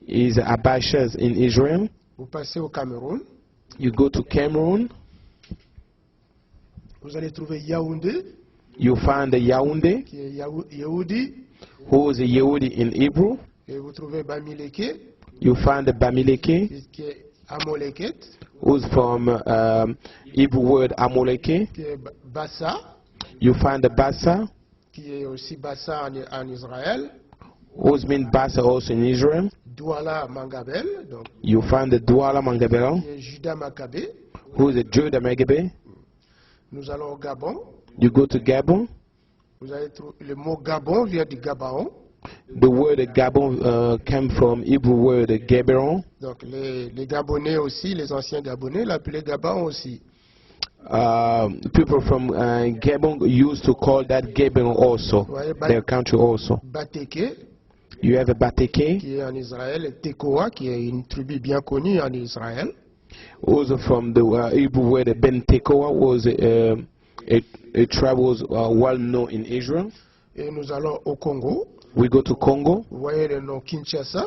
is Abashas in Israel. Vous passez au Cameroun. You go to Cameroon. Vous allez trouver Yaoundé, You find the Yaoundé, qui est Yehudi. who is a Yehudi in Hebrew. Et vous trouvez Bamileke, You find the Bamileke, qui est Amoleket, who's from Hebrew word Amoleke. qui est Bassa, You find the Bassa, qui est aussi Bassa en Israël. who's been Bassa also in Israel. Douala Mangabel, donc, You find the Douala Mangabel, qui est Judas Maccabée. who is a Judah Megabe. Nous allons au Gabon. You go to Gabon. Vous allez trouver le mot Gabon vient du Gabaon. The word Gabon came from Hebrew word Gaberon. Donc les Gabonais aussi, les anciens Gabonais l'appelaient Gabon aussi. People from Gabon used to call that Gabon also, Ouais, their country also. Bateke, You have a Bateke, qui est en Israël, et Tekoa, qui est une tribu bien connue en Israël. also from the Hebrew word Ben Tekoa, was a tribe was well known in Israel. Et nous allons au Congo. We go to Congo. Vous voyez le nom Kinshasa.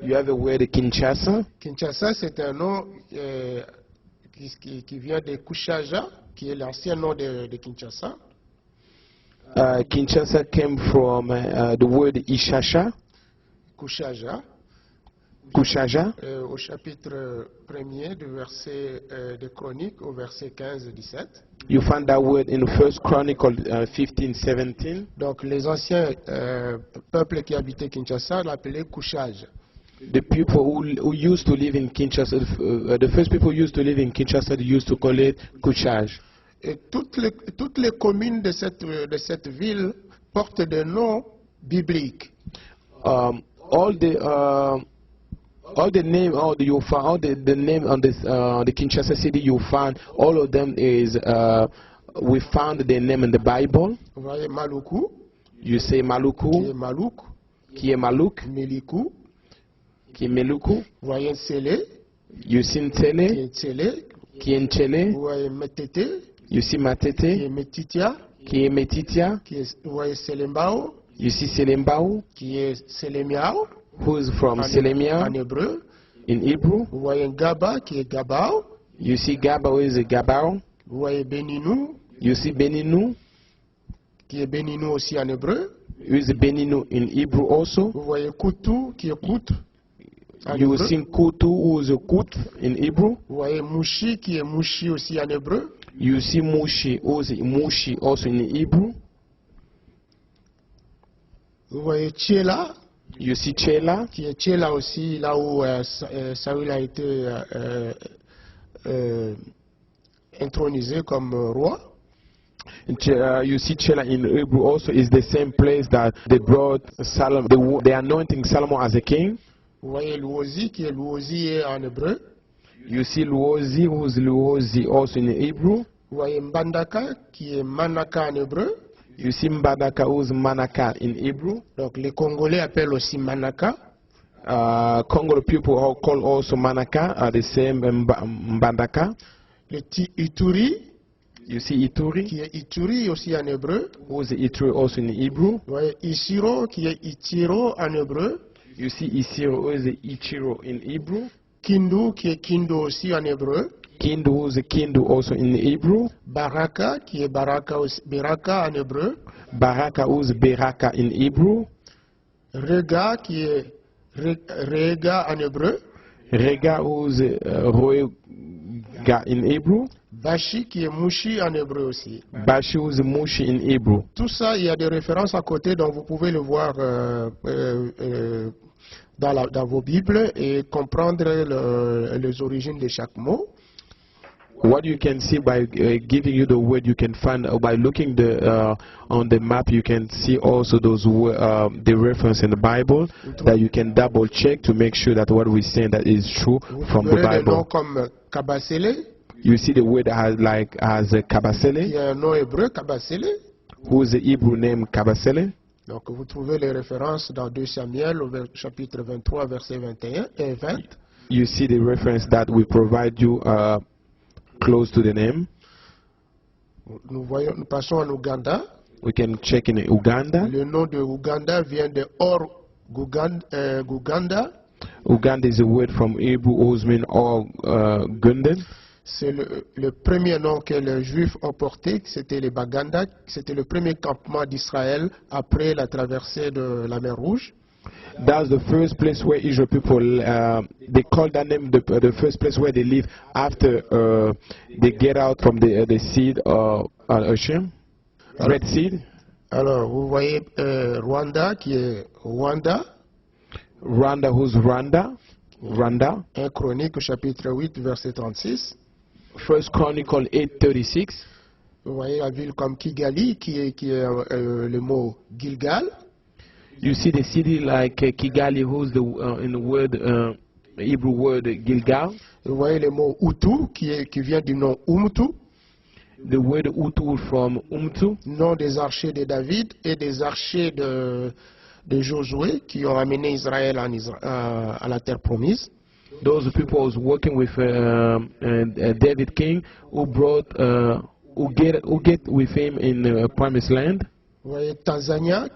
You have a word Kinshasa. Kinshasa, c'est un nom qui vient de Kushaja, qui est l'ancien nom de Kinshasa. Kinshasa came from the word Ishasha, Kushaja. Kushaja. Au chapitre 1er du verset de Chroniques au verset 15-17. You find that word in First Chronicle 15:17. Donc les anciens peuples qui habitaient Kinshasa l'appelaient Kushaj. The people who used to live in Kinshasa, the first people who used to live in Kinshasa, they used to call it Kushaj. Et toutes les communes de cette ville portent des noms bibliques. All the name, you find all the name on this the Kinshasa city. You find all of them is we found their name in the Bible. Vous voyez Maluku, You say qui est Maluku, Malouk, qui est Maluk, Meliku. qui est Meluku. Vous voyez Nsele, You see qui Ntele, est Nsele. qui est Nchele. Vous voyez Metete, You see qui est Matete, Metitia, qui est Metitia. vous voyez Selembao, You see Selembao, qui est Selemiao who's from Selemia en hébreu. in Hebrew. Vous voyez Gaba, qui est Gabao. You see Gabao is a Gabao. Vous voyez Beninou, You see Beninu, qui est Beninou aussi en hébreu. who is Beninu in Hebrew also. Vous voyez Koutou, qui est Kout en You hébreu. see Kutu, who is a Kut in Hebrew. Vous voyez Mouchi, qui est Mouchi aussi en hébreu. You see Mushi, who is Mushi also in Hebrew. Vous voyez Tchéla, You see Chela, qui est Tchéla aussi, là où Saül a été intronisé comme roi. You see Chela in Hebrew also is the same place that they brought Solomon, the anointing Solomon as a king. Vous voyez Louosi, qui est Louosi en hébreu. You see Luozi, who's Luozi also in Hebrew. Vous voyez Mbandaka, qui est Manaka en hébreu. You see Mbadaka, who's Manaka in Hebrew. Donc les Congolais appellent aussi Manaka. Congo people all call also Manaka, are the same Mbandaka. Le Ituri, You see Ituri, qui est Ituri aussi en hébreu. who's Ituri also in Hebrew. Vous voyez Isiro, qui est Itiro en hébreu. You see Isiro, who is Ichiro in Hebrew. Kindu, qui est Kindu aussi en hébreu. Kindu, who's Kindu also in Hebrew. Baraka, qui est Baraka en hébreu. Baraka, who's Beraka in Hebrew. Rega, qui est Rega en hébreu. Rega, who's Roega in Hebrew. Bashi, qui est Mushi en hébreu aussi. Bashi, who's Mushi in Hebrew. Tout ça, il y a des références à côté, donc vous pouvez le voir dans vos Bibles et comprendre les origines de chaque mot. What you can see by giving you the word, you can find by looking on the map. You can see also those the reference in the Bible that you can double check to make sure that what we saying that is true Vous from the verrez des noms Bible. comme Kabasele, You see the word that has qui Kabasele, est un nom hébreu, Kabasele. who's the Hebrew name Kabasele. Donc vous trouvez les références dans 2 Samuel au chapitre 23, verset 21 et 20. You see the reference that we provide you close to the name. Nous passons en Ouganda. We can check in Uganda. Le nom de Ouganda vient de Or Guganda. Uganda is a word from Hebrew whose mean or Gundan. C'est le premier nom que les Juifs ont porté, c'était les Baganda. C'était le premier campement d'Israël après la traversée de la mer Rouge. That's the first place where Israel people, they call that name the first place where they live after they get out from the seed ocean, Red Sea. Alors, vous voyez Rwanda qui est Rwanda. Rwanda, who's Rwanda? Rwanda. 1 Chronique, chapitre 8, verset 36. First Chronicle 8:36. Vous voyez la ville comme Kigali, qui est le mot Gilgal. You see the city like Kigali, who's in the word Hebrew word Gilgal. Vous voyez le mot Hutu, qui vient du nom Umtu. The word Hutu from Umtu. Nom des archers de David et des archers de Josué qui ont amené Israël à la terre promise. Those people was working with David King, who brought, who get with him in the promised land. Vous voyez Tanzania.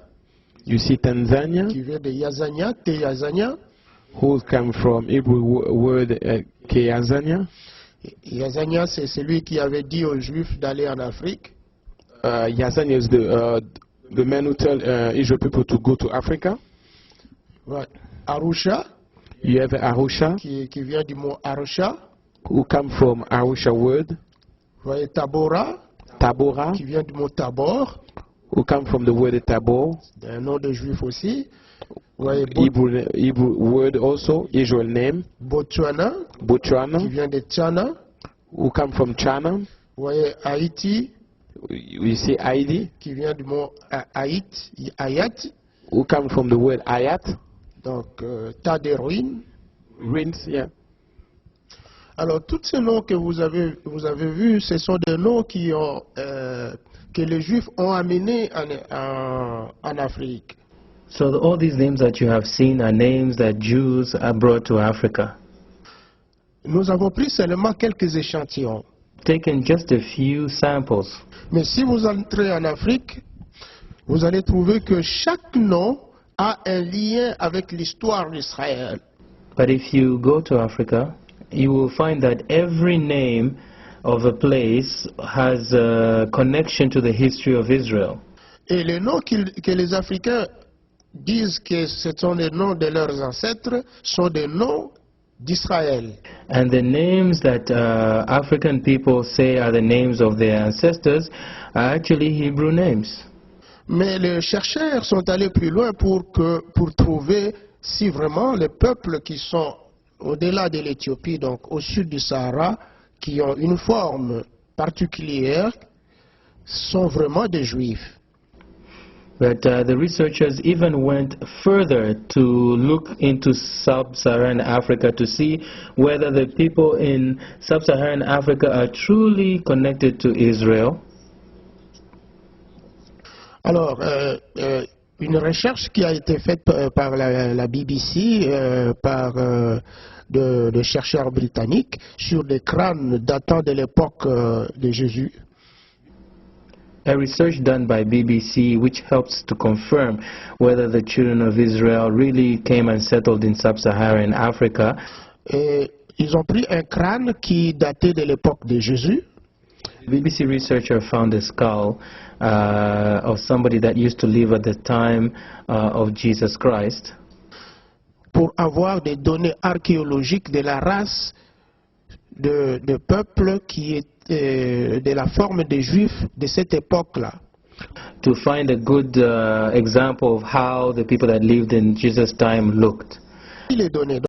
You see Tanzania, qui vient de Yazania, Yazania. Who come from Hebrew word Yazania. Yazania, c'est celui qui avait dit aux Juifs d'aller en Afrique. Yazania is the man who tell Israel people to go to Africa. Ouais. Arusha. You have Arusha, qui vient du mot Arusha. Who come from Arusha word. Vous voyez Tabora. Tabora. Qui vient du mot Tabor. Who come from the word Tabor. Un nom de Juif aussi. Vous voyez Hebrew word also, Israel name. Botswana. Botswana. Qui vient de Tchana. Who come from China. Vous voyez Haïti. You see Haïti. Qui vient du mot Ayat. Who come from the word Ayat. Donc, tas de ruines. Ruins, yeah. Alors, tous ces noms que vous avez vus, ce sont des noms que les Juifs ont amenés en Afrique. So all these names that you have seen are names that Jews are brought to Africa. Nous avons pris seulement quelques échantillons. Taken just a few samples. Mais si vous entrez en Afrique, vous allez trouver que chaque nom a un lien avec l'histoire d'Israël. But if you go to Africa, you will find that every name of a place has a connection to the history of Israel. Et les noms que les Africains disent que ce sont les noms de leurs ancêtres sont des noms d'Israël. And the names that African people say are the names of their ancestors are actually Hebrew names. Mais les chercheurs sont allés plus loin pour trouver si vraiment les peuples qui sont au-delà de l'Éthiopie, donc au sud du Sahara, qui ont une forme particulière, sont vraiment des Juifs. But the researchers even went further to look into sub-Saharan Africa to see whether the people in sub-Saharan Africa are truly connected to Israel. Alors, une recherche qui a été faite par la BBC, par de chercheurs britanniques, sur des crânes datant de l'époque de Jésus. A research done by BBC which helps to confirm whether the children of Israel really came and settled in sub-Saharan Africa. Et ils ont pris un crâne qui datait de l'époque de Jésus. BBC researcher found a skull of somebody that used to live at the time of Jesus Christ. Pour avoir des données archéologiques de la race de peuple qui est de la forme des Juifs de cette époque-là. To find a good example of how the people that lived in Jesus' time looked. Les données